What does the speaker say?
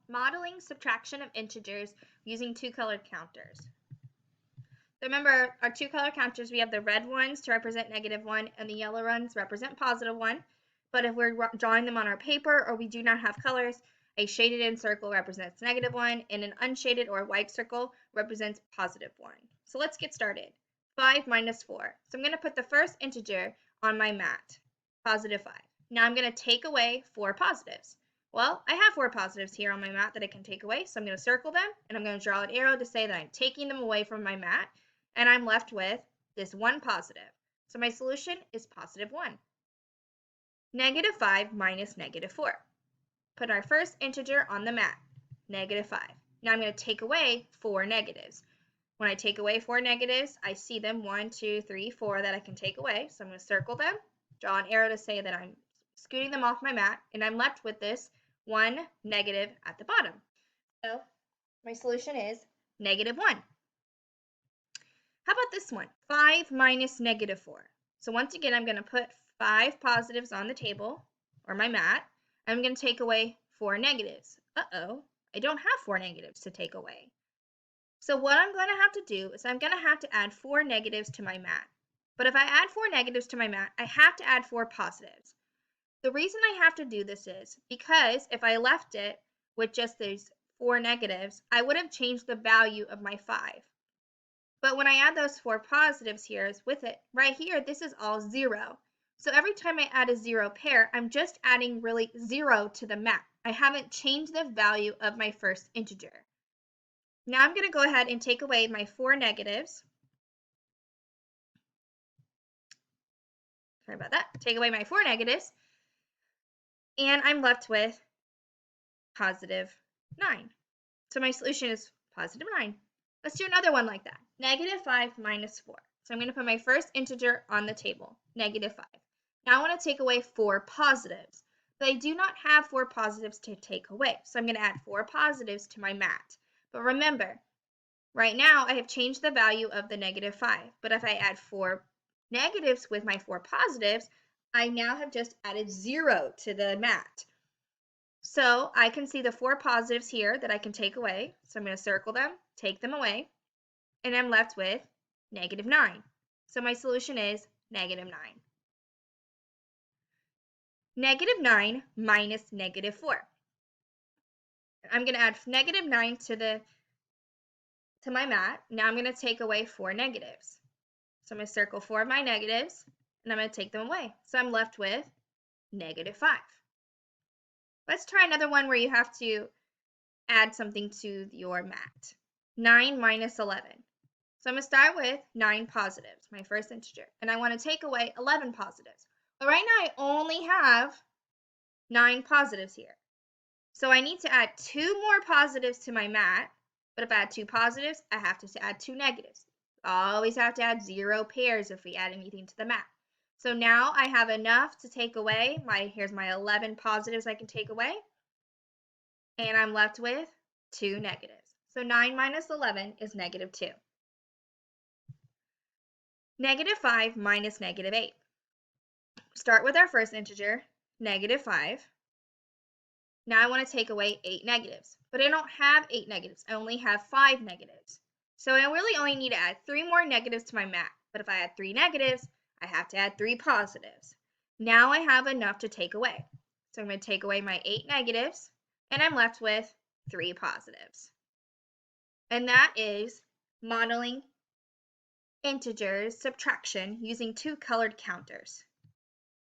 Modeling subtraction of integers using two-colored counters. Remember, our two-color counters, we have the red ones to represent -1 and the yellow ones represent +1. But if we're drawing them on our paper or we do not have colors, a shaded in circle represents -1 and an unshaded or white circle represents +1. So let's get started. 5 minus 4. So I'm going to put the first integer on my mat, +5. Now I'm going to take away 4 positives. Well, I have 4 positives here on my mat that I can take away, so I'm going to circle them, and I'm going to draw an arrow to say that I'm taking them away from my mat, and I'm left with this 1 positive. So my solution is +1. -5 minus -4. Put our first integer on the mat, -5. Now I'm going to take away 4 negatives. When I take away 4 negatives, I see them 1, 2, 3, 4 that I can take away. So I'm going to circle them, draw an arrow to say that I'm scooting them off my mat, and I'm left with this 1 negative at the bottom. So my solution is -1. How about this one? 5 minus -4. So once again, I'm going to put 5 positives on the table, or my mat. I'm going to take away 4 negatives. Uh-oh, I don't have 4 negatives to take away. So what I'm going to have to do is I'm going to have to add 4 negatives to my mat. But if I add 4 negatives to my mat, I have to add 4 positives. The reason I have to do this is because if I left it with just these 4 negatives, I would have changed the value of my 5. But when I add those 4 positives here with it, right here, this is all 0. So every time I add a 0 pair, I'm just adding really 0 to the mat. I haven't changed the value of my first integer. Now I'm going to go ahead and take away my 4 negatives. Sorry about that. Take away my 4 negatives. And I'm left with +9. So my solution is +9. Let's do another one like that. -5 minus 4. So I'm going to put my first integer on the table, -5. Now I want to take away 4 positives. But I do not have 4 positives to take away. So I'm going to add 4 positives to my mat. But remember, right now I have changed the value of the -5. But if I add 4 negatives with my 4 positives, I now have just added 0 to the mat. So I can see the 4 positives here that I can take away. So I'm going to circle them, take them away, and I'm left with -9. So my solution is -9. -9 minus -4. I'm going to add -9 to my mat. Now I'm going to take away 4 negatives. So I'm going to circle 4 of my negatives, and I'm going to take them away. So I'm left with -5. Let's try another one where you have to add something to your mat. 9 minus 11. So I'm going to start with 9 positives, my first integer, and I want to take away 11 positives. But right now I only have 9 positives here. So I need to add 2 more positives to my mat, but if I add 2 positives, I have to add 2 negatives. Always have to add 0 pairs if we add anything to the mat. So now I have enough to take away here's my 11 positives I can take away, and I'm left with 2 negatives. So 9 minus 11 is -2. -5 minus -8. Start with our first integer, -5. Now I want to take away 8 negatives, but I don't have 8 negatives. I only have 5 negatives. So I really only need to add 3 more negatives to my mat. But if I add 3 negatives, I have to add 3 positives. Now I have enough to take away. So I'm going to take away my 8 negatives, and I'm left with 3 positives. And that is modeling integers subtraction using two colored counters.